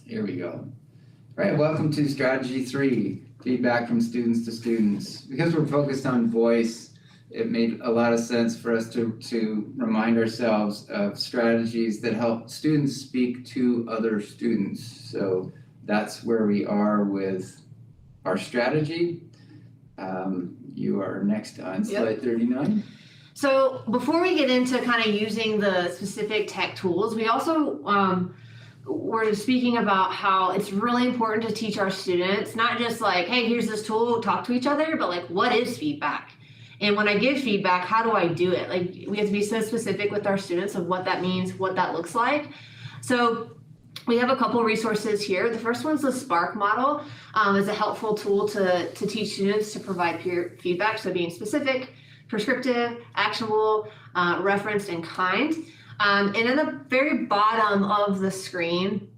Here we go. All right, welcome to Strategy 3, feedback from students to students. Because we're focused on voice, it made a lot of sense for us to remind ourselves of strategies that help students speak to other students. So that's where we are with our strategy. You are next on slide 39. So before we get into kind of using the specific tech tools, we also we're speaking about how it's really important to teach our students, not just like, hey, here's this tool, talk to each other, but like, what is feedback? And when I give feedback, how do I do it? Like, we have to be so specific with our students of what that means, what that looks like. So we have a couple resources here. The first one's the SPARK model. Is a helpful tool to teach students to provide peer feedback. So being specific, prescriptive, actionable, referenced, and kind. And in the very bottom of the screen,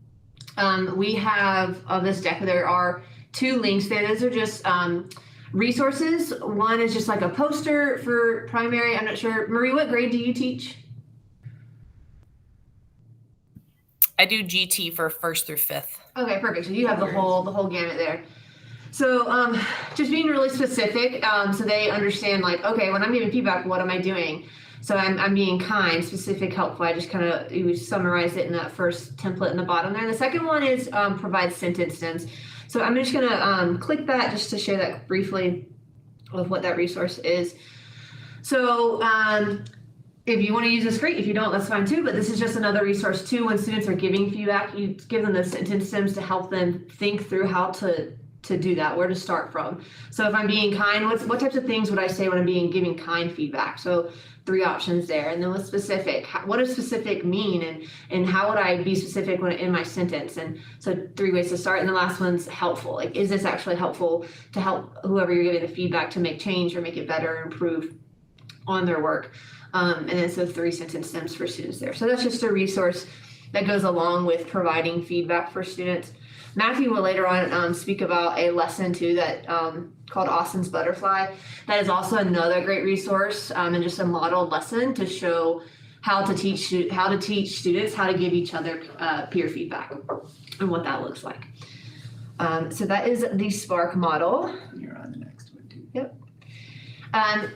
we have of this deck, there are two links there. Those are just resources. One is just like a poster for primary. I'm not sure. Marie, what grade do you teach? I do GT for 1st through 5th. Okay, perfect. So you have the whole gamut there. So just being really specific, so they understand like, okay, when I'm giving feedback, what am I doing? So I'm being kind, specific, helpful. I just kind of summarize it in that first template in the bottom there. And the second one is provide sentence stems. So I'm just gonna click that just to share that briefly of what that resource is. So if you want to use this, great. If you don't, that's fine too. But this is just another resource too. When students are giving feedback, you give them the sentence stems to help them think through how to do that, where to start from. So if I'm being kind, what types of things would I say when I'm giving kind feedback? So 3 options there. And then with specific, what does specific mean? And how would I be specific when in my sentence? And so 3 ways to start. And the last one's helpful. Like, is this actually helpful to help whoever you're giving the feedback to make change or make it better or improve on their work? And then so 3 sentence stems for students there. So that's just a resource that goes along with providing feedback for students. Matthew will later on speak about a lesson too that called Austin's Butterfly. That is also another great resource and just a modeled lesson to show how to teach students how to give each other peer feedback and what that looks like. So that is the SPARK model. You're on the next one too. Yep.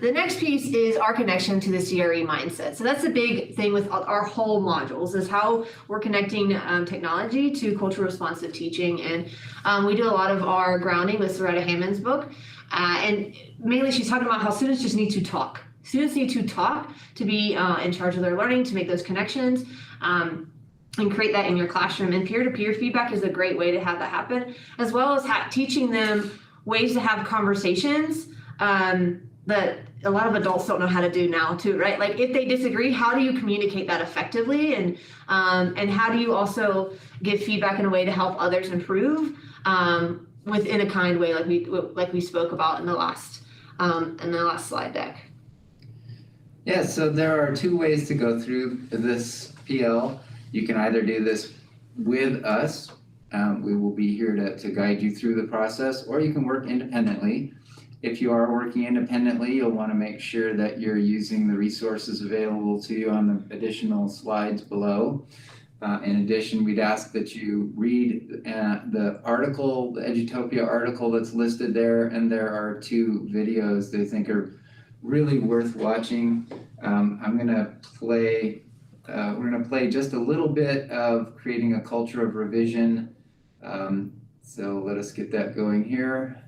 The next piece is our connection to the CRE mindset. So that's a big thing with our whole modules, is how we're connecting technology to cultural responsive teaching. And we do a lot of our grounding with Soretta Hammond's book. And mainly she's talking about how students just need to talk. Students need to talk to be in charge of their learning, to make those connections. And create that in your classroom. And peer-to-peer feedback is a great way to have that happen, as well as teaching them ways to have conversations that a lot of adults don't know how to do now too, right? Like, if they disagree, how do you communicate that effectively? And how do you also give feedback in a way to help others improve within a kind way, like we spoke about in the last slide deck. Yeah, so there are 2 ways to go through this PL. You can either do this with us. We will be here to guide you through the process, or you can work independently. If you are working independently, you'll want to make sure that you're using the resources available to you on the additional slides below. In addition, we'd ask that you read the article, the Edutopia article that's listed there, and there are 2 videos that I think are really worth watching. I'm gonna play, we're gonna play just a little bit of creating a culture of revision. So let us get that going here.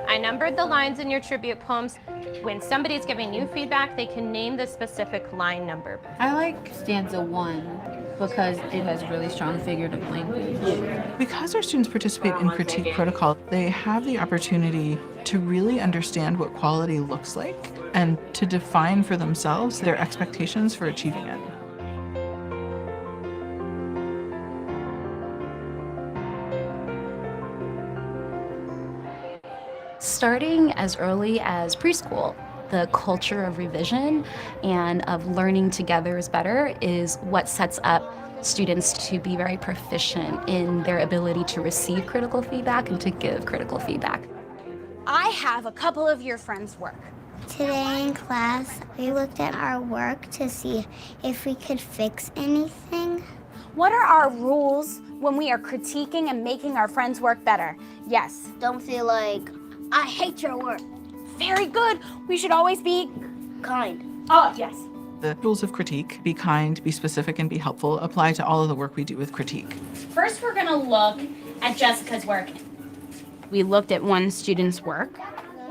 I numbered the lines in your tribute poems. When somebody's giving you feedback, they can name the specific line number. I like stanza 1 because it has really strong figurative language. Because our students participate in critique protocol, they have the opportunity to really understand what quality looks like and to define for themselves their expectations for achieving it. Starting as early as preschool, the culture of revision and of learning together is better is what sets up students to be very proficient in their ability to receive critical feedback and to give critical feedback. I have a couple of your friends' work. Today in class, we looked at our work to see if we could fix anything. What are our rules when we are critiquing and making our friends' work better? Yes. Don't feel like, I hate your work. Very good. We should always be Kind. Oh, yes. The rules of critique, be kind, be specific, and be helpful, apply to all of the work we do with critique. First, we're gonna look at Jessica's work. We looked at one student's work.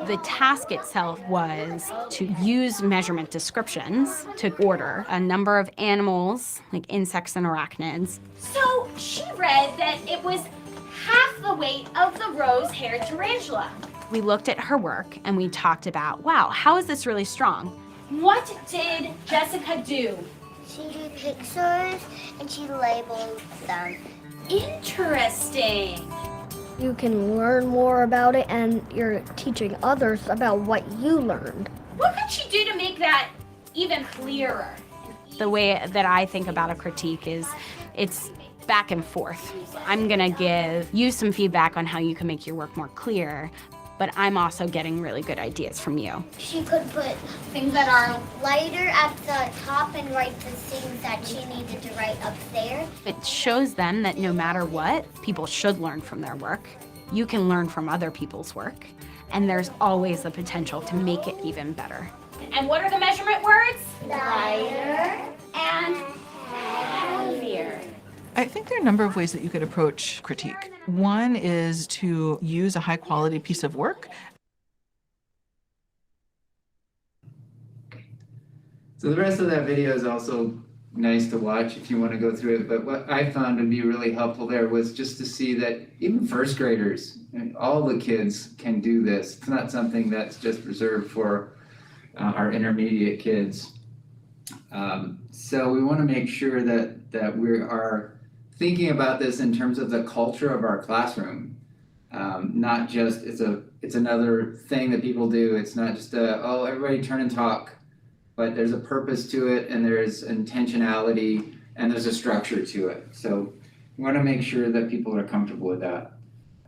The task itself was to use measurement descriptions to order a number of animals, like insects and arachnids. So she read that it was half the weight of the rose-haired tarantula. We looked at her work and we talked about, wow, how is this really strong? What did Jessica do? She drew pictures and she labeled them. Interesting. You can learn more about it and you're teaching others about what you learned. What could she do to make that even clearer? The way that I think about a critique is it's back and forth. I'm gonna give you some feedback on how you can make your work more clear, but I'm also getting really good ideas from you. She could put things that are lighter at the top and write the things that she needed to write up there. It shows them that no matter what, people should learn from their work. You can learn from other people's work, and there's always the potential to make it even better. And what are the measurement words? Lighter And heavier. I think there are a number of ways that you could approach critique. One is to use a high quality piece of work. So the rest of that video is also nice to watch if you want to go through it, but what I found to be really helpful there was just to see that even first graders, all the kids can do this. It's not something that's just reserved for our intermediate kids. So we want to make sure that we are thinking about this in terms of the culture of our classroom. Not just, it's another thing that people do. It's not just oh, everybody turn and talk, but there's a purpose to it and there's intentionality and there's a structure to it. So we want to make sure that people are comfortable with that.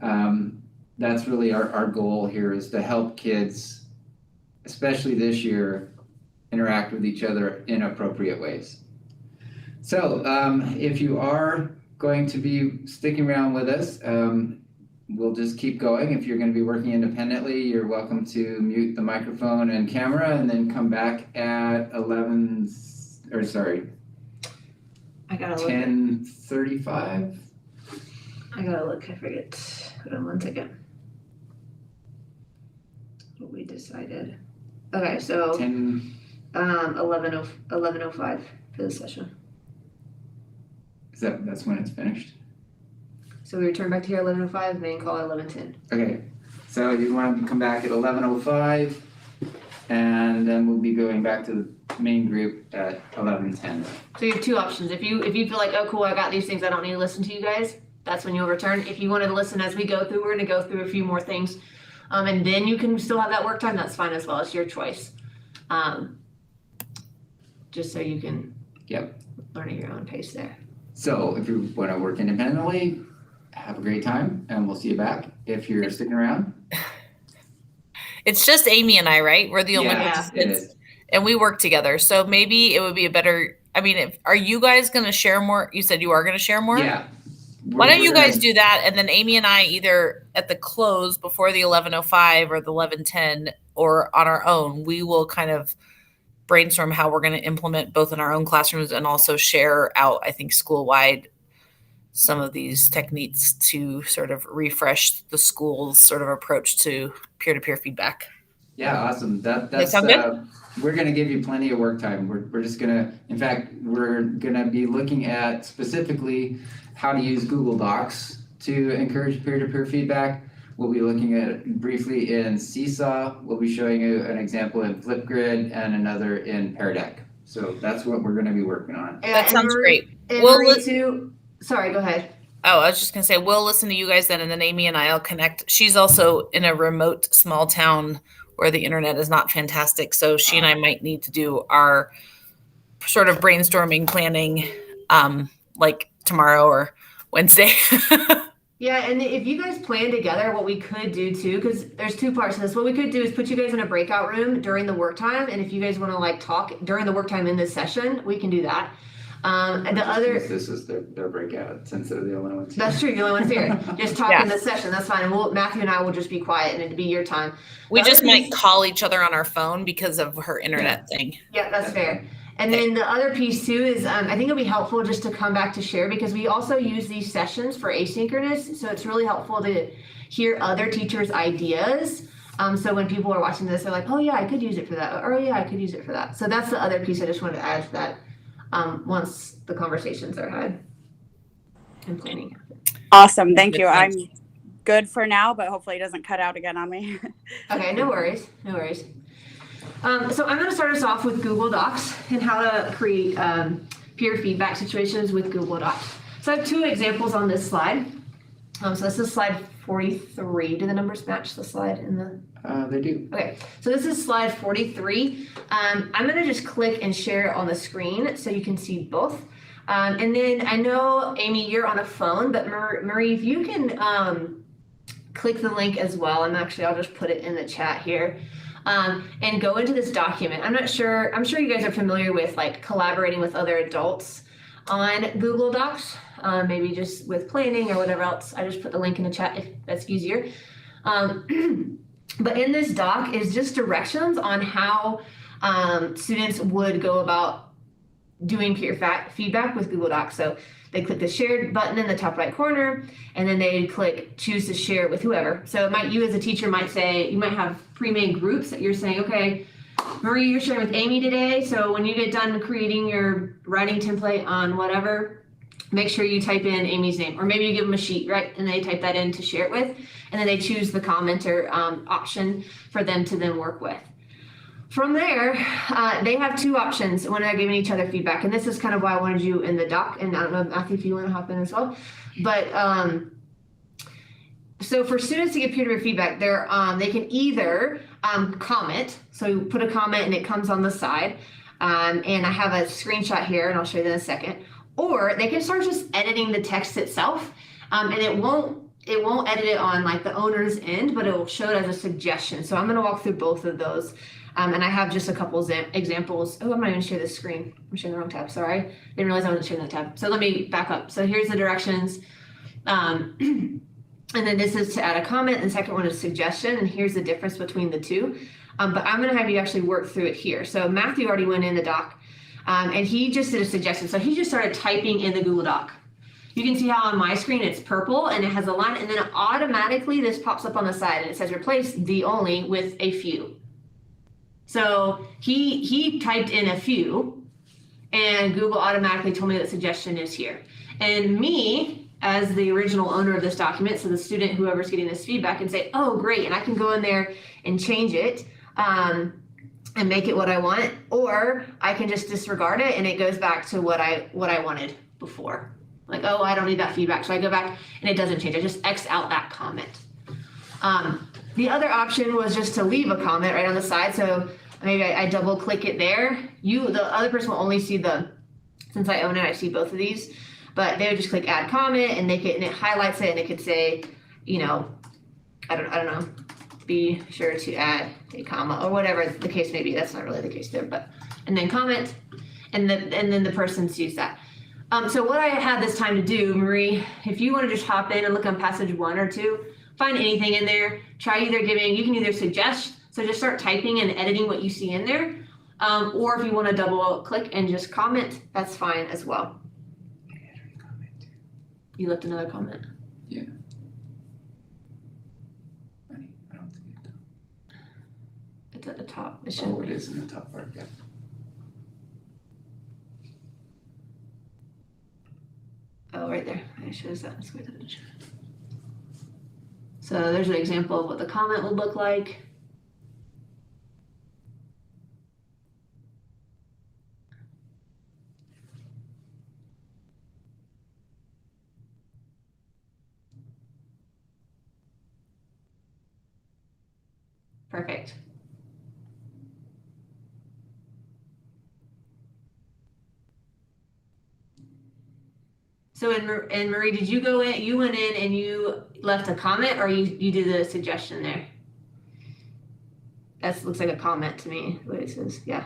That's really our goal here, is to help kids, especially this year, interact with each other in appropriate ways. So if you are going to be sticking around with us, we'll just keep going. If you're going to be working independently, you're welcome to mute the microphone and camera and then come back at 10:35. I gotta look, I forget. Hold on one second. What we decided. Okay, so 11:05 for the session. That's when it's finished? So we return back to here 11:05, main call at 11:10. Okay, so you want to come back at 11:05, and then we'll be going back to the main group at 11:10. So you have two options. If you feel like, oh cool, I got these things, I don't need to listen to you guys, that's when you'll return. If you wanted to listen as we go through, we're gonna go through a few more things. And then you can still have that work time, that's fine as well, it's your choice. Just so you can learn at your own pace there. So if you want to work independently, have a great time, and we'll see you back. If you're sticking around. It's just Amy and I, right? We're the only participants, and we work together. So maybe it would be a better, are you guys going to share more? You said you are going to share more? Yeah. Why don't you guys do that? And then Amy and I, either at the close before the 11:05 or the 11:10 or on our own, we will kind of brainstorm how we're going to implement both in our own classrooms and also share out, I think, school-wide some of these techniques to sort of refresh the school's sort of approach to peer-to-peer feedback. Yeah, awesome. That's sound good? We're going to give you plenty of work time. We're just going to, in fact, we're going to be looking at specifically how to use Google Docs to encourage peer-to-peer feedback. We'll be looking at it briefly in Seesaw. We'll be showing you an example in Flipgrid and another in Paradax. So that's what we're going to be working on. That sounds great. Sorry, go ahead. Oh, I was just going to say, we'll listen to you guys then, and then Amy and I will connect. She's also in a remote small town where the internet is not fantastic. So she and I might need to do our sort of brainstorming planning like tomorrow or Wednesday. Yeah, and if you guys plan together, what we could do too, because there's two parts to this. What we could do is put you guys in a breakout room during the work time, and if you guys want to like talk during the work time in this session, we can do that. And the other, this is their breakout since they're the only ones. that's true. The only one's here. Just talk in the session. That's fine. And Matthew and I will just be quiet, and it'd be your time. We just might call each other on our phone because of her internet thing. Yeah, that's fair. And then the other piece too is I think it'll be helpful just to come back to share, because we also use these sessions for asynchronous. So it's really helpful to hear other teachers' ideas. So when people are watching this, they're like, oh yeah, I could use it for that. Or oh yeah, I could use it for that. So that's the other piece I just wanted to add to that once the conversations are had and planning. Awesome. Thank you. I'm good for now, but hopefully it doesn't cut out again on me. Okay, no worries. No worries. So I'm going to start us off with Google Docs and how to create peer feedback situations with Google Docs. So I have two examples on this slide. So this is slide 43. Do the numbers match the slide in the? They do. Okay, so this is slide 43. I'm going to just click and share it on the screen so you can see both. And then I know, Amy, you're on a phone, but Marie, if you can click the link as well. I'll just put it in the chat here. And go into this document. I'm sure you guys are familiar with like collaborating with other adults on Google Docs, maybe just with planning or whatever else. I just put the link in the chat if that's easier. But in this doc is just directions on how students would go about doing peer feedback with Google Docs. So they click the shared button in the top right corner, and then they click choose to share with whoever. So you as a teacher might say, you might have pre-made groups that you're saying, okay, Marie, you're sharing with Amy today. So when you get done creating your writing template on whatever, make sure you type in Amy's name, or maybe you give them a sheet, right? And they type that in to share it with, and then they choose the commenter option for them to then work with. From there, they have two options when they're giving each other feedback. And this is kind of why I wanted you in the doc. And I don't know, Matthew, if you want to hop in as well. But so for students to give peer-to-peer feedback, they can either comment. So you put a comment and it comes on the side. And I have a screenshot here, and I'll show you that in a second. Or they can start just editing the text itself. And it won't edit it on like the owner's end, but it will show it as a suggestion. So I'm going to walk through both of those. And I have just a couple examples. Oh, I'm not even sharing this screen. I'm sharing the wrong tab. Sorry. Didn't realize I wasn't sharing that tab. So let me back up. So here's the directions. And then this is to add a comment. And the second one is suggestion. And here's the difference between the two. But I'm going to have you actually work through it here. So Matthew already went in the doc. And he just did a suggestion. So he just started typing in the Google Doc. You can see how on my screen it's purple and it has a line. And then automatically this pops up on the side. And it says replace the only with a few. So he typed in a few, and Google automatically told me that suggestion is here. And me, as the original owner of this document, so the student, whoever's getting this feedback, can say, oh, great, and I can go in there and change it and make it what I want, or I can just disregard it and it goes back to what I wanted before. Like, oh, I don't need that feedback. So I go back and it doesn't change. I just X out that comment. The other option was just to leave a comment right on the side. So maybe I double click it there. The other person will only see since I own it, I see both of these, but they would just click add comment and it highlights it, and it could say, I don't know, be sure to add a comma or whatever the case may be. That's not really the case there, and then comment, and then the person sees that. So what I had this time to do, Marie, if you want to just hop in and look on passage 1 or 2, find anything in there, you can either suggest, so just start typing and editing what you see in there, or if you want to double click and just comment, that's fine as well. You left another comment? Yeah. I don't think it does. It's at the top. It is in the top part, yeah. Oh, right there. It shows that. Let's go to the chat. So there's an example of what the comment would look like. Perfect. So, and Marie, did you go in, you went in and you left a comment, or you did a suggestion there? That looks like a comment to me, what it says, yeah.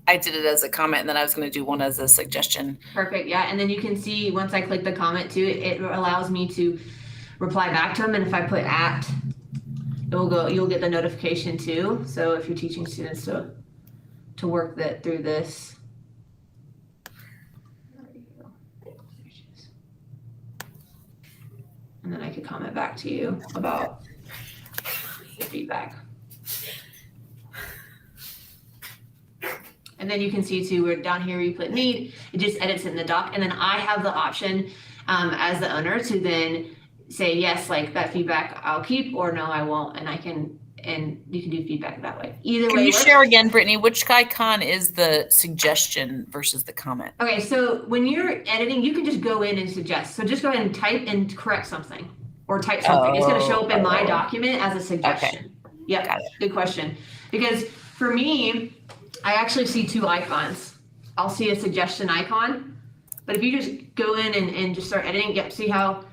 I did it as a comment, and then I was going to do one as a suggestion. Perfect, yeah, and then you can see, once I click the comment too, it allows me to reply back to them, and if I put at, it will go, you'll get the notification too. So if you're teaching students to work that through this. There you go. There she is. And then I could comment back to you about the feedback. And then you can see too, we're down here, you put need, it just edits it in the doc. And then I have the option as the owner to then say, yes, like that feedback I'll keep, or no, I won't. And you can do feedback that way. Either way. Can you share again, Brittany, which icon is the suggestion versus the comment? Okay, so when you're editing, you can just go in and suggest. So just go ahead and type and correct something or type something. It's going to show up in my document as a suggestion. Okay. Yep, good question. Because for me, I actually see two icons. I'll see a suggestion icon, but if you just go in and just start editing, yep, see how,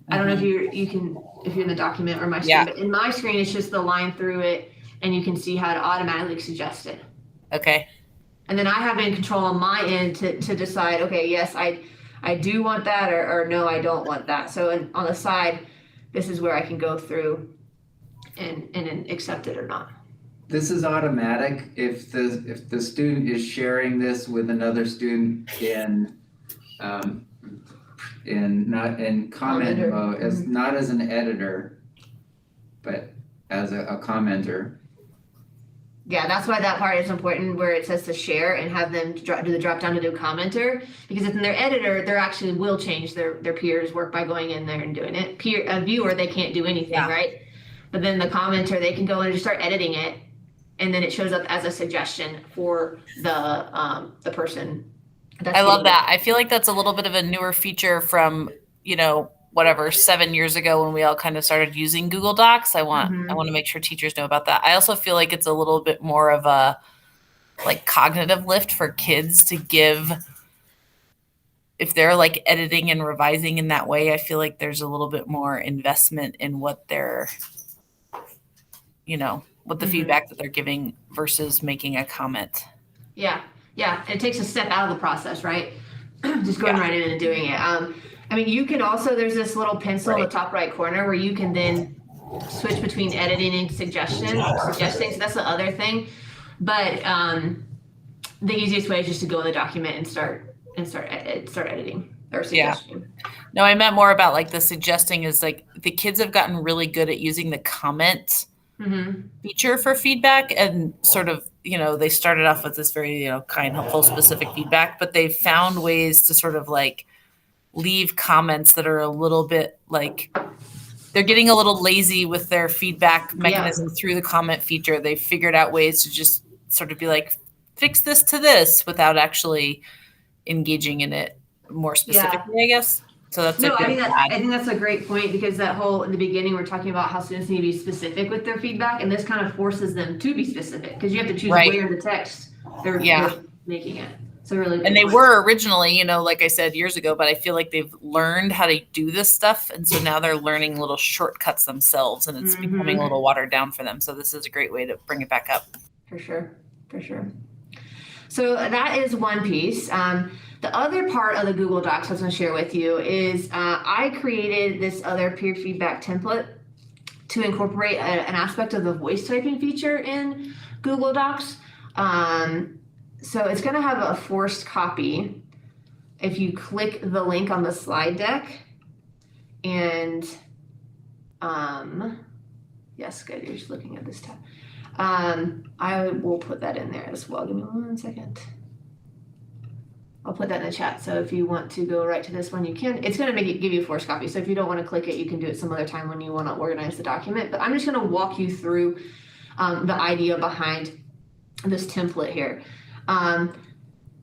I don't know if if you're in the document or my screen, but in my screen, it's just the line through it and you can see how to automatically suggest it. Okay. And then I have in control on my end to decide, okay, yes, I do want that, or no, I don't want that. So on the side, this is where I can go through and accept it or not. This is automatic if the student is sharing this with another student in comment mode, as not as an editor, but as a commenter. Yeah, that's why that part is important, where it says to share and have them do the drop down to do commenter, because if in their editor, they actually will change their peers' work by going in there and doing it. A viewer, they can't do anything, right? But then the commenter, they can go in and just start editing it, and then it shows up as a suggestion for the person. I love that. I feel like that's a little bit of a newer feature from, 7 years ago when we all kind of started using Google Docs. I want to make sure teachers know about that. I also feel like it's a little bit more of a cognitive lift for kids to give. If they're editing and revising in that way, I feel like there's a little bit more investment in what they're, what the feedback that they're giving versus making a comment. Yeah. It takes a step out of the process, right? Just going right in and doing it. You can also, there's this little pencil in the top right corner where you can then switch between editing and suggesting. So that's the other thing. But the easiest way is just to go in the document and start editing or suggesting. Yeah. No, I meant more about the suggesting is the kids have gotten really good at using the comment feature for feedback, and sort of, they started off with this very, kind, helpful, specific feedback, but they've found ways to sort of leave comments that are a little bit they're getting a little lazy with their feedback mechanism through the comment feature. They've figured out ways to just sort of be fix this to this without actually engaging in it more specifically, I guess. So that's I think that's a great point, because that whole, in the beginning, we're talking about how students need to be specific with their feedback, and this kind of forces them to be specific, because you have to choose where in the text they're making it. So really, and they were originally, like I said, years ago, but I feel like they've learned how to do this stuff, and so now they're learning little shortcuts themselves, and it's becoming a little watered down for them. So this is a great way to bring it back up. For sure. So that is one piece. The other part of the Google Docs I was going to share with you is I created this other peer feedback template to incorporate an aspect of the voice typing feature in Google Docs. So it's going to have a forced copy if you click the link on the slide deck. And yes, good. You're just looking at this tab. I will put that in there as well. Give me 1 second. I'll put that in the chat. So if you want to go right to this one, you can. It's going to give you a forced copy. So if you don't want to click it, you can do it some other time when you want to organize the document. But I'm just going to walk you through the idea behind this template here. I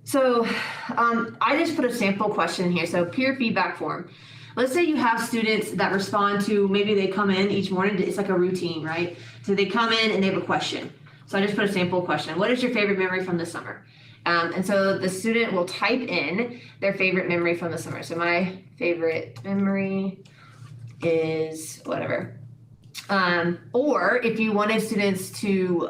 just put a sample question here. So peer feedback form. Let's say you have students that respond to, maybe they come in each morning. It's like a routine, right? So they come in and they have a question. So I just put a sample question. What is your favorite memory from the summer? And so the student will type in their favorite memory from the summer. So my favorite memory is whatever. Or if you wanted students to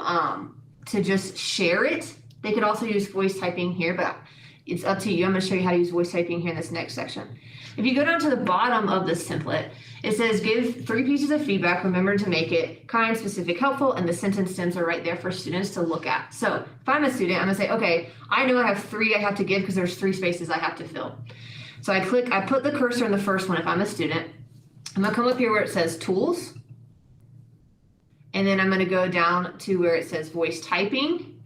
just share it, they could also use voice typing here, but it's up to you. I'm going to show you how to use voice typing here in this next section. If you go down to the bottom of this template, it says give 3 pieces of feedback. Remember to make it kind, specific, helpful, and the sentence stems are right there for students to look at. So if I'm a student, I'm going to say, okay, I know I have 3 I have to give because there's 3 spaces I have to fill. So I put the cursor in the first one if I'm a student. I'm going to come up here where it says tools. And then I'm going to go down to where it says voice typing.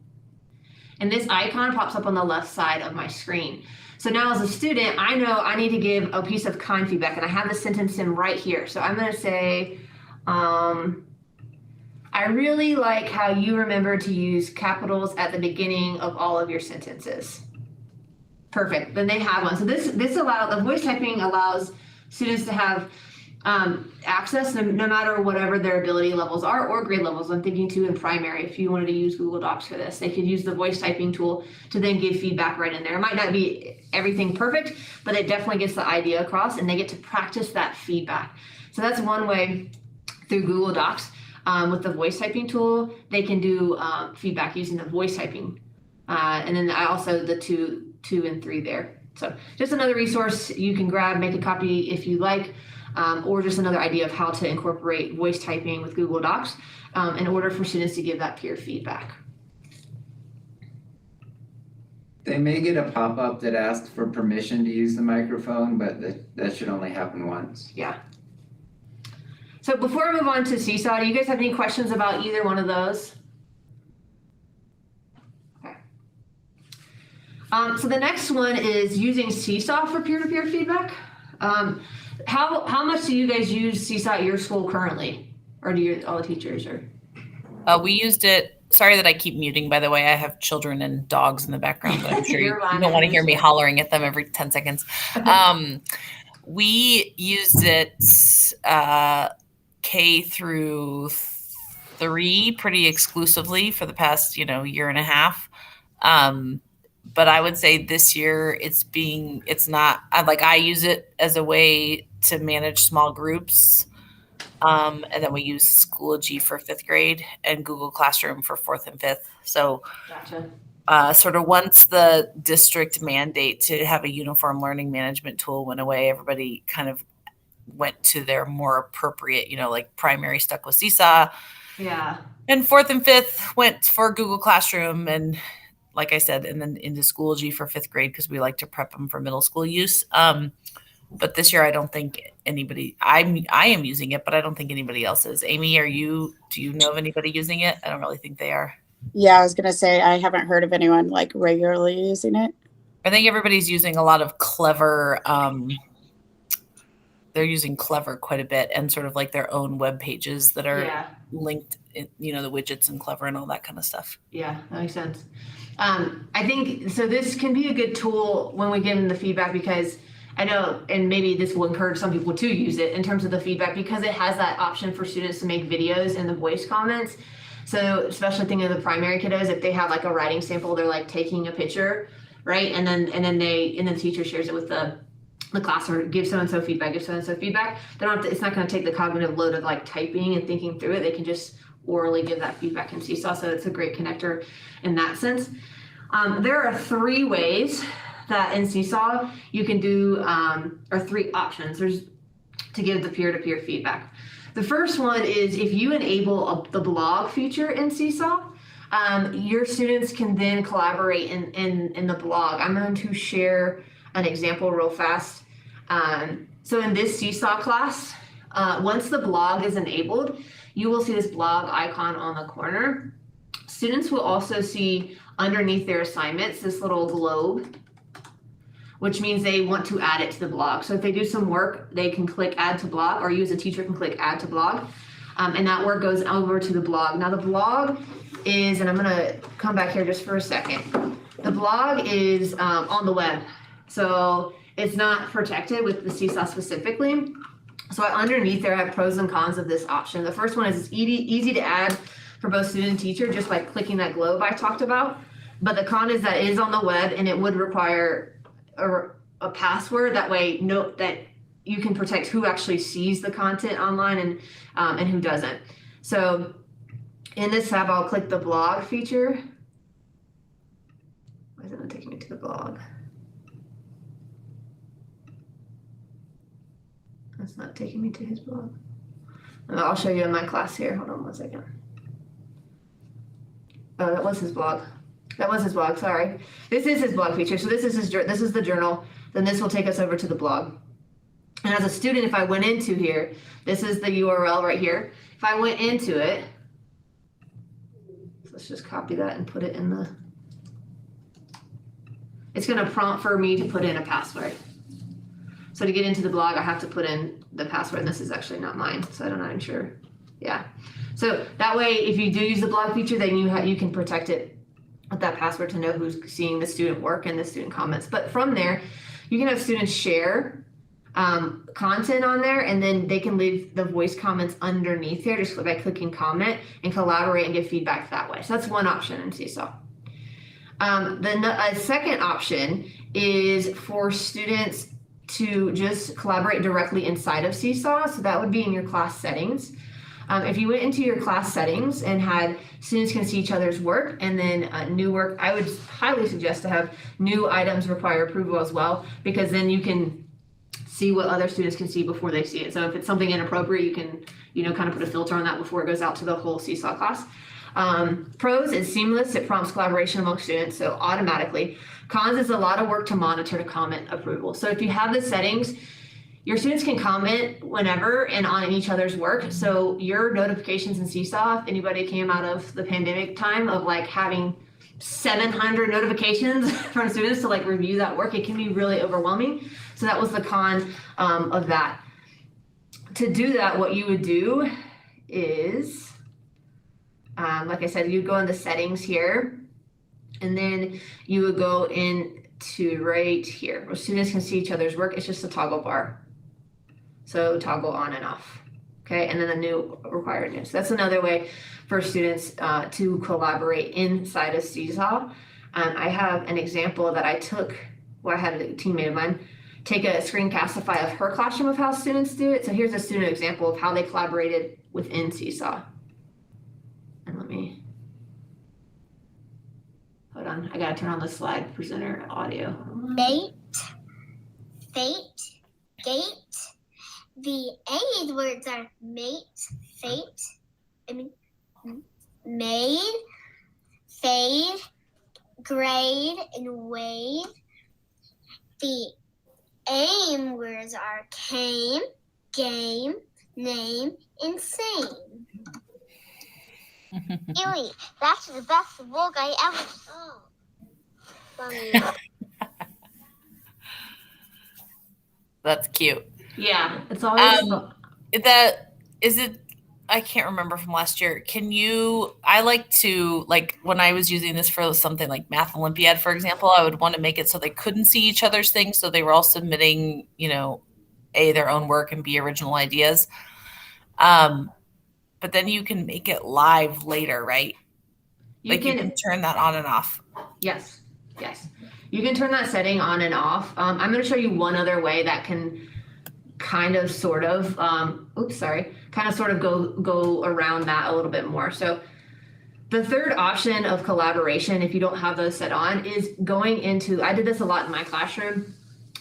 And this icon pops up on the left side of my screen. So now as a student, I know I need to give a piece of kind feedback, and I have the sentence stem right here. So I'm going to say, I really like how you remember to use capitals at the beginning of all of your sentences. Perfect. Then they have one. So the voice typing allows students to have access no matter whatever their ability levels are or grade levels. I'm thinking too in primary, if you wanted to use Google Docs for this, they could use the voice typing tool to then give feedback right in there. It might not be everything perfect, but it definitely gets the idea across, and they get to practice that feedback. So that's one way through Google Docs. With the voice typing tool, they can do feedback using the voice typing. And then I also the two and 3 there. So just another resource you can grab, make a copy if you like. Or just another idea of how to incorporate voice typing with Google Docs in order for students to give that peer feedback. They may get a pop-up that asks for permission to use the microphone, but that should only happen once. Yeah. So before I move on to Seesaw, do you guys have any questions about either one of those? Okay. So the next one is using Seesaw for peer-to-peer feedback. How much do you guys use Seesaw at your school currently, or do all the teachers? Or we used it. Sorry that I keep muting. By the way, I have children and dogs in the background, but I'm sure you don't want to hear me hollering at them every 10 seconds. We used it K through 3 pretty exclusively for the past year and a half. But I would say this year I use it as a way to manage small groups. And then we use Schoology for 5th grade and Google Classroom for 4th and 5th. So gotcha. Sort of once the district mandate to have a uniform learning management tool went away, everybody kind of went to their more appropriate, like primary stuck with Seesaw. Yeah. And 4th and 5th went for Google Classroom, and like I said, and then into Schoology for 5th grade because we like to prep them for middle school use. But this year, I don't think I am using it, but I don't think anybody else is. Amy, do you know of anybody using it? I don't really think they are. Yeah, I was going to say, I haven't heard of anyone like regularly using it. I think everybody's using a lot of Clever. They're using Clever quite a bit, and sort of like their own web pages that are linked, the widgets and Clever and all that kind of stuff. Yeah, that makes sense. I think, so this can be a good tool when we give them the feedback, because I know, and maybe this will encourage some people to use it in terms of the feedback, because it has that option for students to make videos in the voice comments. So especially thinking of the primary kiddos, if they have like a writing sample, they're like taking a picture, right? And then the teacher shares it with the class, or give so-and-so feedback, give so-and-so feedback. It's not going to take the cognitive load of like typing and thinking through it. They can just orally give that feedback in Seesaw. So it's a great connector in that sense. There are 3 ways that in Seesaw you can do, or 3 options to give the peer-to-peer feedback. The first one is if you enable the blog feature in Seesaw, your students can then collaborate in the blog. I'm going to share an example real fast. So in this Seesaw class, once the blog is enabled, you will see this blog icon on the corner. Students will also see underneath their assignments this little globe, which means they want to add it to the blog. So if they do some work, they can click add to blog, or you as a teacher can click add to blog. And that work goes over to the blog. Now the blog is, and I'm gonna come back here just for a second. The blog is on the web. So it's not protected with the Seesaw specifically. So underneath there I have pros and cons of this option. The first one is it's easy to add for both student and teacher just by clicking that globe I talked about. But the con is that it is on the web and it would require a password. That way, note that you can protect who actually sees the content online and who doesn't. So in this tab, I'll click the blog feature. Why is it not taking me to the blog? That's not taking me to his blog. I'll show you in my class here. Hold on 1 second. Oh, that was his blog. That was his blog, sorry. This is his blog feature. So this is the journal. Then this will take us over to the blog. And as a student, if I went into here, this is the URL right here. If I went into it, so let's just copy that and put it in the, it's gonna prompt for me to put in a password. So to get into the blog, I have to put in the password, and this is actually not mine, so I'm not even sure. Yeah. So that way, if you do use the blog feature, then you can protect it with that password to know who's seeing the student work and the student comments. But from there, you can have students share content on there, and then they can leave the voice comments underneath here just by clicking comment and collaborate and give feedback that way. So that's one option in Seesaw. The second option is for students to just collaborate directly inside of Seesaw. So that would be in your class settings. If you went into your class settings and had students can see each other's work and then new work, I would highly suggest to have new items require approval as well, because then you can see what other students can see before they see it. So if it's something inappropriate, you can, kind of put a filter on that before it goes out to the whole Seesaw class. Pros is seamless. It prompts collaboration among students, so automatically. Cons is a lot of work to monitor to comment approval. So if you have the settings, your students can comment whenever and on each other's work. So your notifications in Seesaw, if anybody came out of the pandemic time of like having 700 notifications from students to like review that work, it can be really overwhelming. So that was the con of that. To do that, what you would do is, like I said, you'd go in the settings here, and then you would go into right here where students can see each other's work. It's just a toggle bar. So toggle on and off. Okay, and then the new required new. So that's another way for students to collaborate inside of Seesaw. I have an example that I took, I had a teammate of mine take a screencastify of her classroom of how students do it. So here's a student example of how they collaborated within Seesaw. And let me, hold on, I gotta turn on the slide presenter audio. Bait, fate, gate. The A words are mate, fate, made, fade, grade, and wade. The aim words are came, game, name, and same. Ewy, that's the best book I ever saw. That's cute. Yeah, it's always I can't remember from last year. I like to, like when I was using this for something like Math Olympiad, for example, I would want to make it so they couldn't see each other's things. So they were all submitting, A, their own work, and B, original ideas. But then you can make it live later, right? You can turn that on and off. Yes. You can turn that setting on and off. I'm going to show you one other way that can kind of sort of go around that a little bit more. So the third option of collaboration, if you don't have those set on, is going into, I did this a lot in my classroom.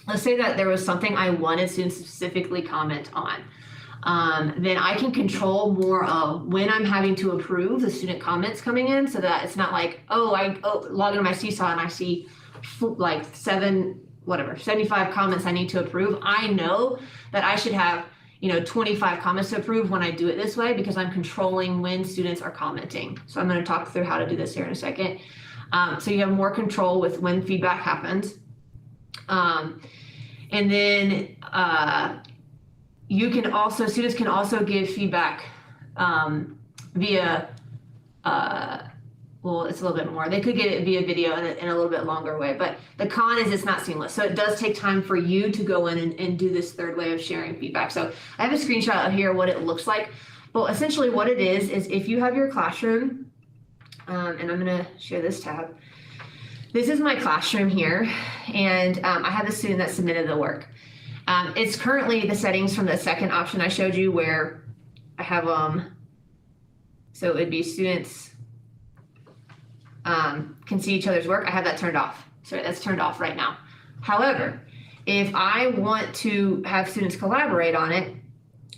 Let's say that there was something I wanted students to specifically comment on. Then I can control more of when I'm having to approve the student comments coming in, so that it's not like, I log into my Seesaw and I see like 75 comments I need to approve. I know that I should have 25 comments to approve when I do it this way, because I'm controlling when students are commenting. So I'm going to talk through how to do this here in a second. So you have more control with when feedback happens. And then students can also give feedback via, it's a little bit more. They could get it via video in a little bit longer way, but the con is it's not seamless. So it does take time for you to go in and do this third way of sharing feedback. So I have a screenshot of here what it looks like. Well, essentially what it is if you have your classroom, and I'm going to share this tab. this is my classroom here, and I have a student that submitted the work. It's currently the settings from the second option I showed you where I have, so it'd be students can see each other's work. I have that turned off. So that's turned off right now. However, if I want to have students collaborate on it,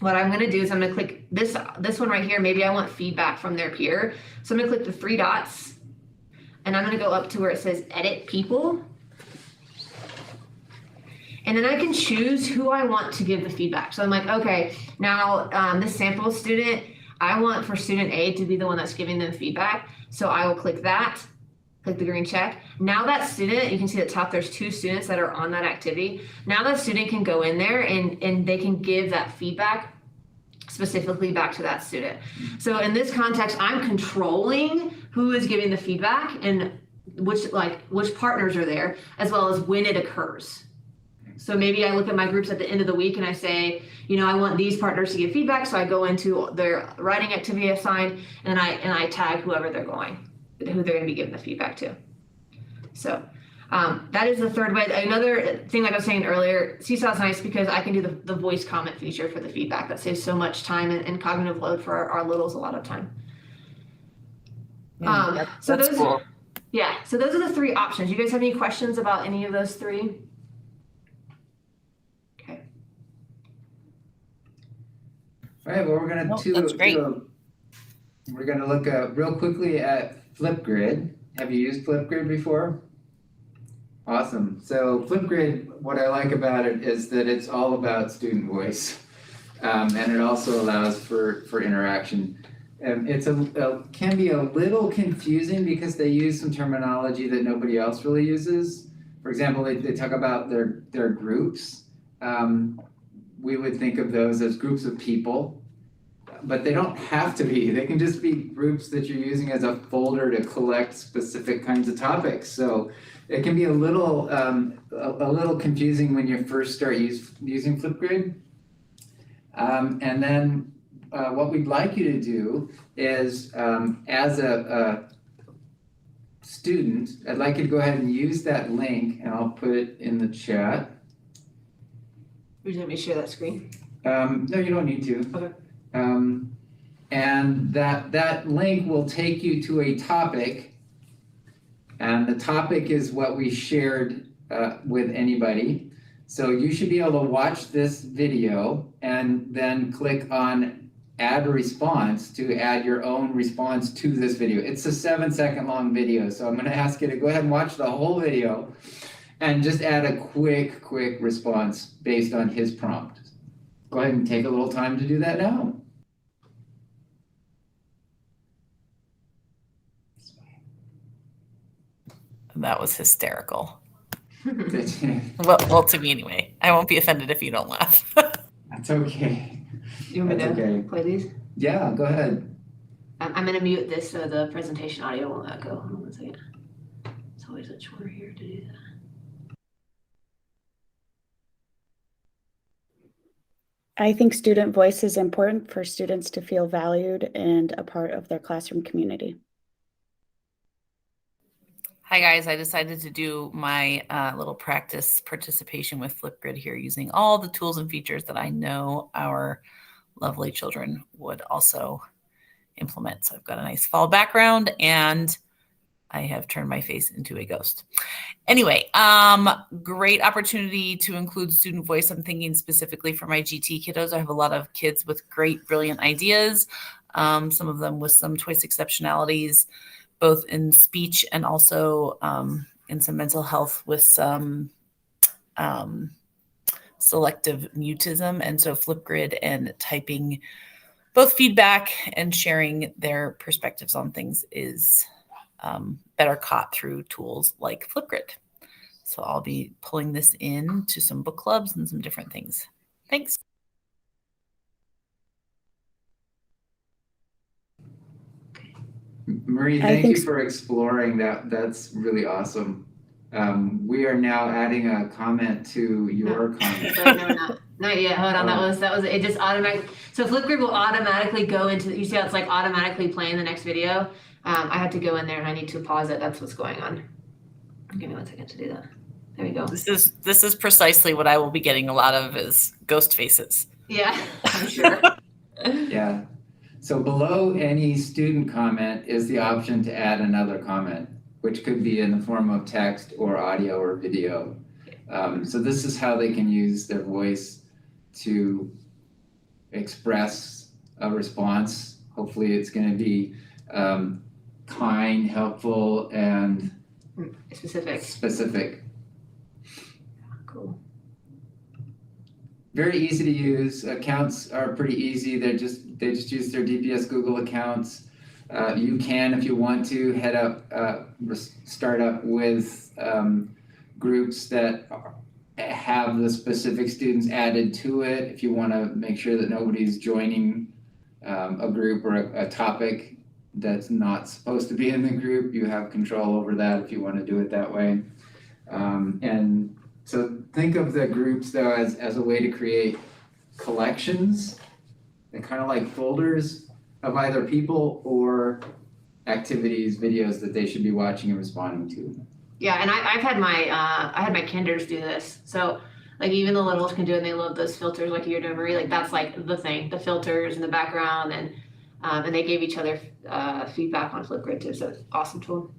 what I'm going to do is I'm going to click this one right here. Maybe I want feedback from their peer. So I'm going to click the 3 dots, and I'm going to go up to where it says edit people. And then I can choose who I want to give the feedback. So I'm like, okay, now this sample student, I want for student A to be the one that's giving them feedback. So I will click that, click the green check. Now that student, you can see at the top, there's 2 students that are on that activity. Now that student can go in there and they can give that feedback specifically back to that student. So in this context, I'm controlling who is giving the feedback and which partners are there, as well as when it occurs. So maybe I look at my groups at the end of the week and I say, I want these partners to give feedback. So I go into their writing activity assigned and I tag who they're going to be giving the feedback to. So that is the third way. Another thing, like I was saying earlier, Seesaw is nice because I can do the voice comment feature for the feedback. That saves so much time and cognitive load for our littles a lot of time. So those, cool. Yeah, so those are the 3 options. You guys have any questions about any of those 3? All right, well, we're going to look real quickly at Flipgrid. Have you used Flipgrid before? Awesome. So Flipgrid, what I like about it is that it's all about student voice, and it also allows for interaction. It's can be a little confusing because they use some terminology that nobody else really uses. For example, they talk about their groups. We would think of those as groups of people, but they don't have to be. They can just be groups that you're using as a folder to collect specific kinds of topics. So it can be a little confusing when you first start using Flipgrid. And then what we'd like you to do is, as a student, I'd like you to go ahead and use that link, and I'll put it in the chat. Would you let me share that screen? No, you don't need to. Okay. And that link will take you to a topic, and the topic is what we shared with anybody. So you should be able to watch this video and then click on add a response to add your own response to this video. It's a 7-second long video, so I'm going to ask you to go ahead and watch the whole video and just add a quick response based on his prompt. Go ahead and take a little time to do that now. That was hysterical. well, to me anyway. I won't be offended if you don't laugh. That's okay. You want me to play these? Yeah, go ahead. I'm going to mute this so the presentation audio won't echo. Hold on 1 second. It's always a chore here to do that. I think student voice is important for students to feel valued and a part of their classroom community. Hi guys, I decided to do my little practice participation with Flipgrid here using all the tools and features that I know our lovely children would also implement. So I've got a nice fall background and I have turned my face into a ghost. Anyway, great opportunity to include student voice. I'm thinking specifically for my GT kiddos. I have a lot of kids with great, brilliant ideas, some of them with some choice exceptionalities, both in speech and also in some mental health with some selective mutism. And so Flipgrid and typing both feedback and sharing their perspectives on things is better caught through tools like Flipgrid. So I'll be pulling this in to some book clubs and some different things. Thanks. Marie, thank you for exploring that. That's really awesome. We are now adding a comment to your comment. No, not yet. Hold on. That was it. Just automatically. So Flipgrid will automatically go into. You see how it's like automatically playing the next video. I have to go in there and I need to pause it. That's what's going on. Give me 1 second to do that. There we go. This is precisely what I will be getting a lot of is ghost faces. Yeah, I'm sure. Yeah. So below any student comment is the option to add another comment, which could be in the form of text or audio or video. So this is how they can use their voice to express a response. Hopefully it's going to be kind, helpful, and specific. Cool. Very easy to use. Accounts are pretty easy. They just use their DPS Google accounts. You can, if you want to, start up with groups that have the specific students added to it. If you want to make sure that nobody's joining a group or a topic that's not supposed to be in the group, you have control over that if you want to do it that way. And so think of the groups though as a way to create collections. They're kind of like folders of either people or activities, videos that they should be watching and responding to. Yeah, and I've had my kinders do this. So like even the littles can do it, and they love those filters like you're doing, Marie. Like that's like the thing, the filters in the background, and they gave each other feedback on Flipgrid too. So it's an awesome tool.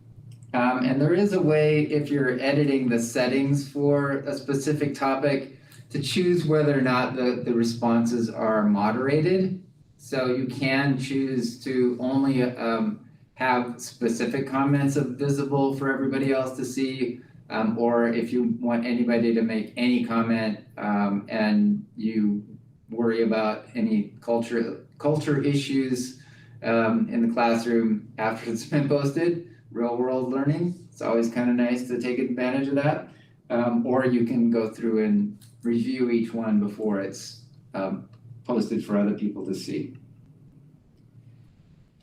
And there is a way, if you're editing the settings for a specific topic, to choose whether or not the responses are moderated. So you can choose to only have specific comments visible for everybody else to see, or if you want anybody to make any comment and you worry about any culture issues in the classroom after it's been posted, real world learning, it's always kind of nice to take advantage of that. Or you can go through and review each one before it's posted for other people to see.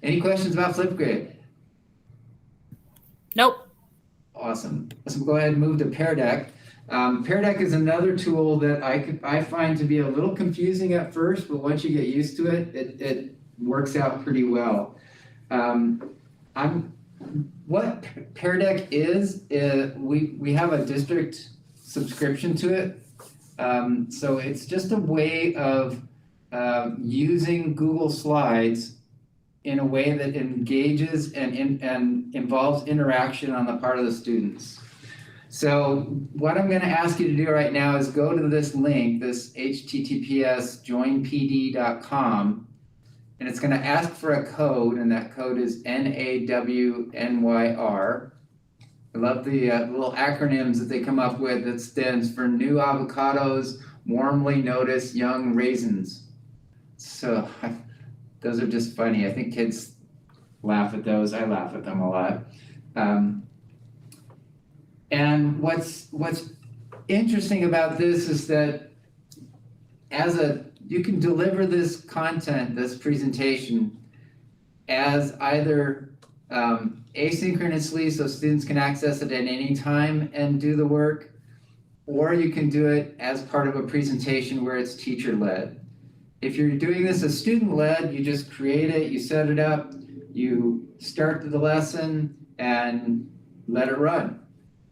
Any questions about Flipgrid? Nope. Awesome. So we'll go ahead and move to Paradax. Paradax is another tool that I find to be a little confusing at first, but once you get used to it, it works out pretty well. What Paradax is we have a district subscription to it. So it's just a way of using Google Slides in a way that engages and involves interaction on the part of the students. So what I'm going to ask you to do right now is go to this link, this https joinpd.com, and it's going to ask for a code, and that code is NAWNYR. I love the little acronyms that they come up with that stands for New Avocados, Warmly Noticed Young Raisins. So those are just funny. I think kids laugh at those. I laugh at them a lot. And what's interesting about this is that you can deliver this content, this presentation, as either asynchronously, so students can access it at any time and do the work, or you can do it as part of a presentation where it's teacher-led. If you're doing this as student-led, you just create it, you set it up, you start the lesson, and let it run.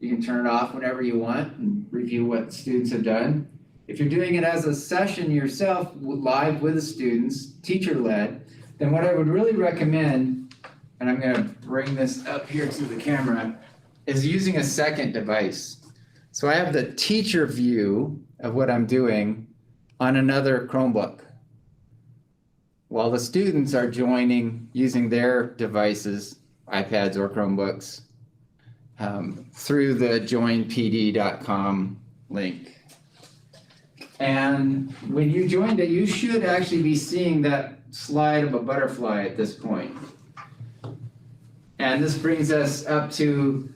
You can turn it off whenever you want and review what students have done. If you're doing it as a session yourself, live with the students, teacher-led, then what I would really recommend, and I'm going to bring this up here to the camera, is using a second device. So I have the teacher view of what I'm doing on another Chromebook, while the students are joining using their devices, iPads or Chromebooks, through the joinpd.com link. And when you joined it, you should actually be seeing that slide of a butterfly at this point. And this brings us up to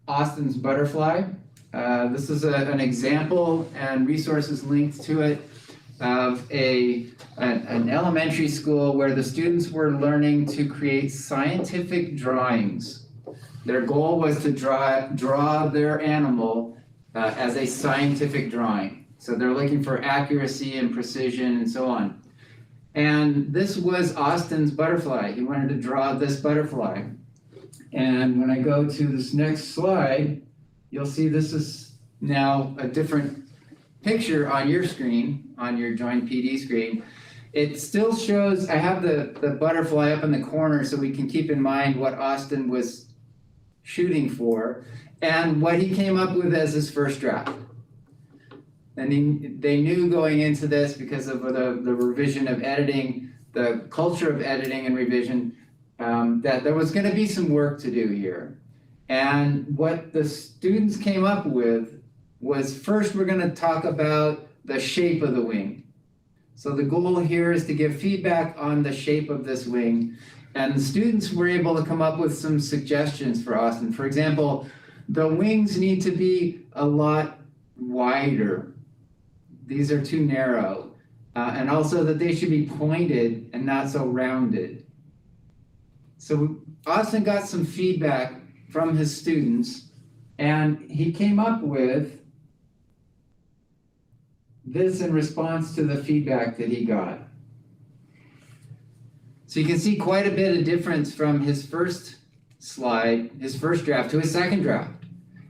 Austin's butterfly. This is an example and resources linked to it of an elementary school where the students were learning to create scientific drawings. Their goal was to draw their animal as a scientific drawing. So they're looking for accuracy and precision and so on. And this was Austin's butterfly. He wanted to draw this butterfly. And when I go to this next slide, you'll see this is now a different picture on your screen, on your Join PD screen. It still shows, I have the butterfly up in the corner so we can keep in mind what Austin was shooting for and what he came up with as his first draft. And they knew going into this, because of the revision of editing, the culture of editing and revision, that there was going to be some work to do here. And what the students came up with was, first we're going to talk about the shape of the wing. So the goal here is to give feedback on the shape of this wing. And the students were able to come up with some suggestions for Austin. For example, the wings need to be a lot wider. These are too narrow. And also that they should be pointed and not so rounded. So Austin got some feedback from his students, and he came up with this in response to the feedback that he got. So you can see quite a bit of difference from his first slide, his first draft, to his second draft.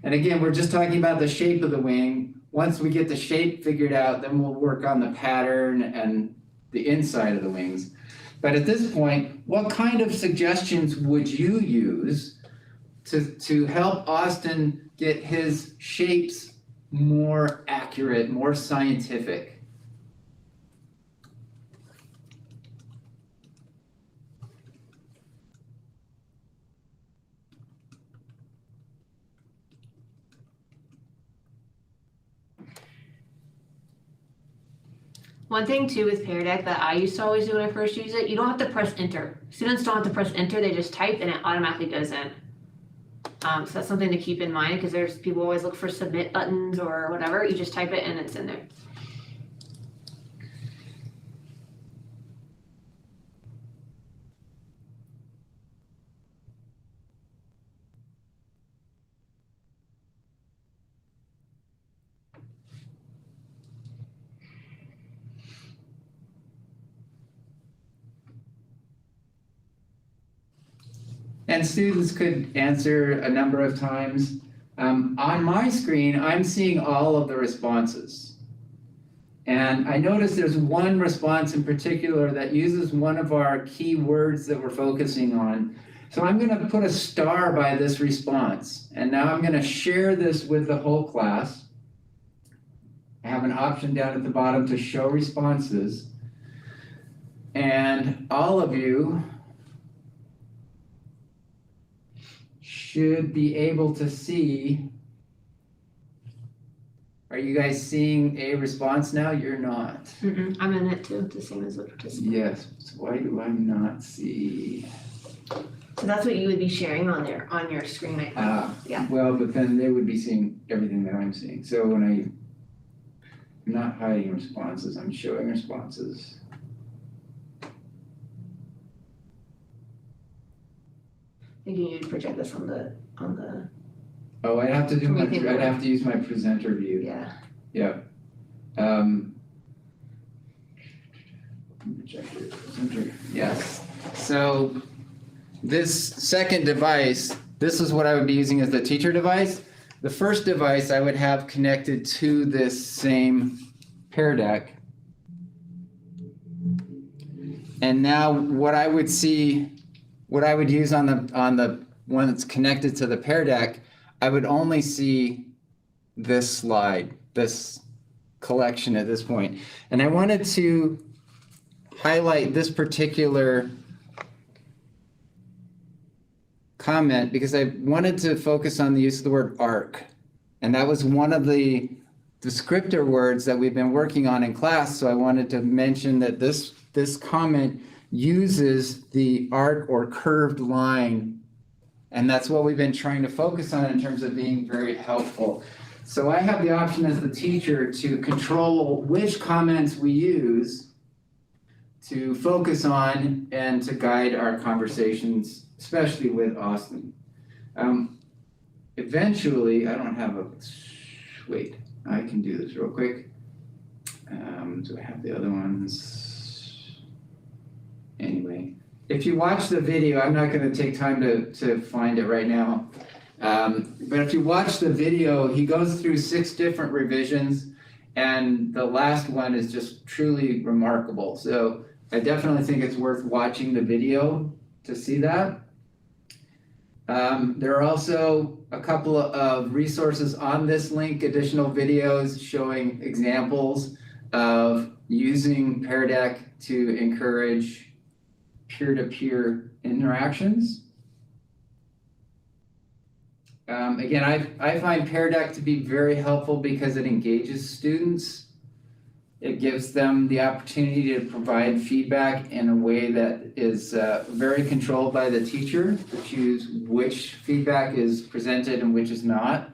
And again, we're just talking about the shape of the wing. Once we get the shape figured out, then we'll work on the pattern and the inside of the wings. But at this point, what kind of suggestions would you use to help Austin get his shapes more accurate, more scientific? One thing too with Paradax that I used to always do when I first use it, you don't have to press enter. Students don't have to press enter, they just type and it automatically goes in. So that's something to keep in mind, because there's people always look for submit buttons or whatever. You just type it and it's in there. And students could answer a number of times. On my screen, I'm seeing all of the responses. And I notice there's one response in particular that uses one of our key words that we're focusing on. So I'm going to put a star by this response. And now I'm going to share this with the whole class. I have an option down at the bottom to show responses. And all of you should be able to see. Are you guys seeing a response now? You're not. I'm in it too, the same as the participant. Yes, so why do I not see? So that's what you would be sharing on there, on your screen, I think. Yeah. Well, but then they would be seeing everything that I'm seeing. So when I'm not hiding responses, I'm showing responses. Thinking you'd project this on the. Oh, I'd have to use my presenter view. Yeah. Yeah. Presenter. Yes. So this second device, this is what I would be using as the teacher device. The first device I would have connected to this same Paradax. And now what I would see, what I would use on the one that's connected to the Paradax, I would only see this slide, this collection at this point. And I wanted to highlight this particular comment because I wanted to focus on the use of the word arc. And that was one of the descriptor words that we've been working on in class. So I wanted to mention that this comment uses the arc or curved line. And that's what we've been trying to focus on in terms of being very helpful. So I have the option as the teacher to control which comments we use to focus on and to guide our conversations, especially with Austin. Eventually, I don't have a, wait, I can do this real quick. Do I have the other ones? Anyway, if you watch the video, I'm not going to take time to find it right now. But if you watch the video, he goes through 6 different revisions, and the last one is just truly remarkable. So I definitely think it's worth watching the video to see that. There are also a couple of resources on this link, additional videos showing examples of using Paradax to encourage peer-to-peer interactions. Again, I find Paradax to be very helpful because it engages students. It gives them the opportunity to provide feedback in a way that is very controlled by the teacher to choose which feedback is presented and which is not.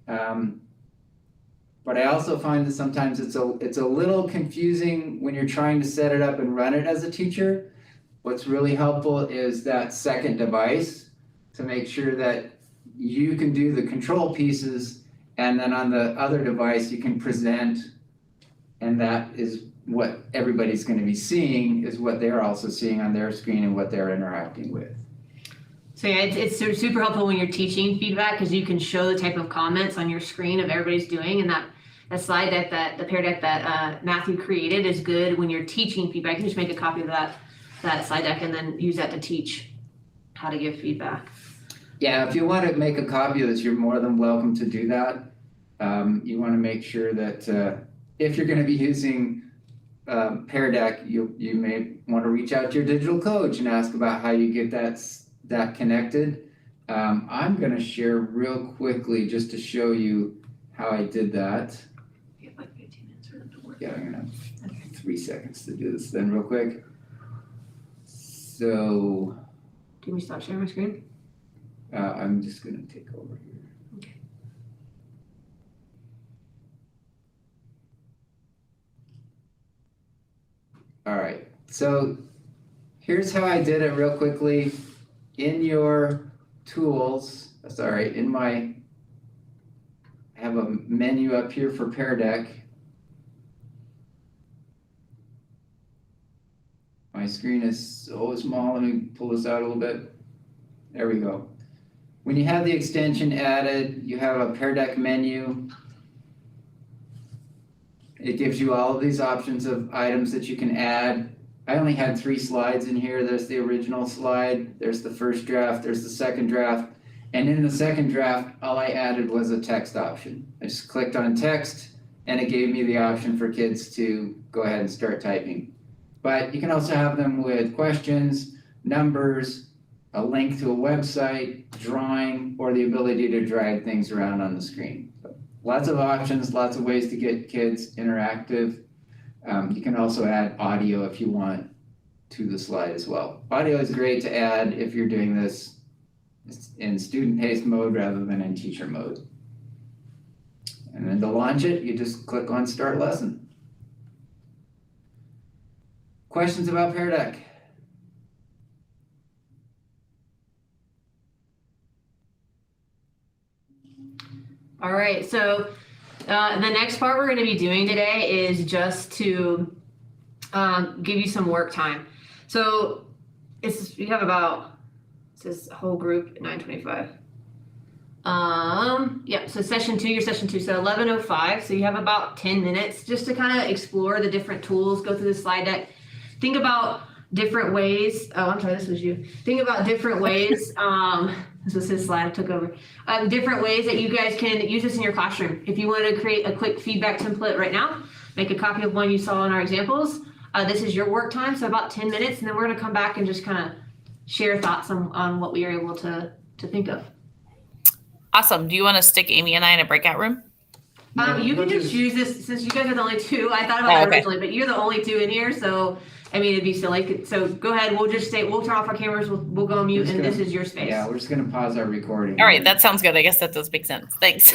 But I also find that sometimes it's a little confusing when you're trying to set it up and run it as a teacher. What's really helpful is that second device to make sure that you can do the control pieces, and then on the other device you can present, and that is what everybody's going to be seeing, is what they're also seeing on their screen and what they're interacting with. So yeah, it's super helpful when you're teaching feedback because you can show the type of comments on your screen of everybody's doing, and that slide deck that the Paradax that Matthew created is good when you're teaching feedback. You can just make a copy of that slide deck and then use that to teach how to give feedback. Yeah, if you want to make a copy of this, you're more than welcome to do that. You want to make sure that if you're going to be using Paradax, you may want to reach out to your digital coach and ask about how you get that connected. I'm going to share real quickly just to show you how I did that. We have like 15 minutes for them to work. Yeah, I'm going to have 3 seconds to do this then real quick. So Can we stop sharing my screen? I'm just going to take over here. Okay. All right, so here's how I did it real quickly. In your tools, sorry, I have a menu up here for Paradax. My screen is so small, let me pull this out a little bit. There we go. When you have the extension added, you have a Paradax menu. It gives you all of these options of items that you can add. I only had 3 slides in here. There's the original slide, there's the first draft, there's the second draft. And in the second draft, all I added was a text option. I just clicked on text and it gave me the option for kids to go ahead and start typing. But you can also have them with questions, numbers, a link to a website, drawing, or the ability to drag things around on the screen. So lots of options, lots of ways to get kids interactive. You can also add audio if you want to the slide as well. Audio is great to add if you're doing this in student paced mode rather than in teacher mode. And then to launch it, you just click on Start Lesson. Questions about Paradax? All right, so the next part we're going to be doing today is just to give you some work time. So you have about, it says whole group at 9:25. Yeah, so session 2, your session 2, so 11:05. So you have about 10 minutes just to kind of explore the different tools, go through the slide deck, think about different ways. Oh, I'm sorry, this was you. Think about different ways. This was his slide, I took over. Different ways that you guys can use this in your classroom. If you want to create a quick feedback template right now, make a copy of one you saw in our examples. This is your work time, so about 10 minutes, and then we're going to come back and just kind of share thoughts on what we are able to think of. Awesome. Do you want to stick Amy and I in a breakout room? You can just use this, since you guys are the only 2. I thought about that originally, but you're the only 2 in here, so I mean, it'd be silly. So go ahead. We'll turn off our cameras. We'll go on mute, and this is your space. Yeah, we're just going to pause our recording. All right. That sounds good. I guess that does make sense. Thanks.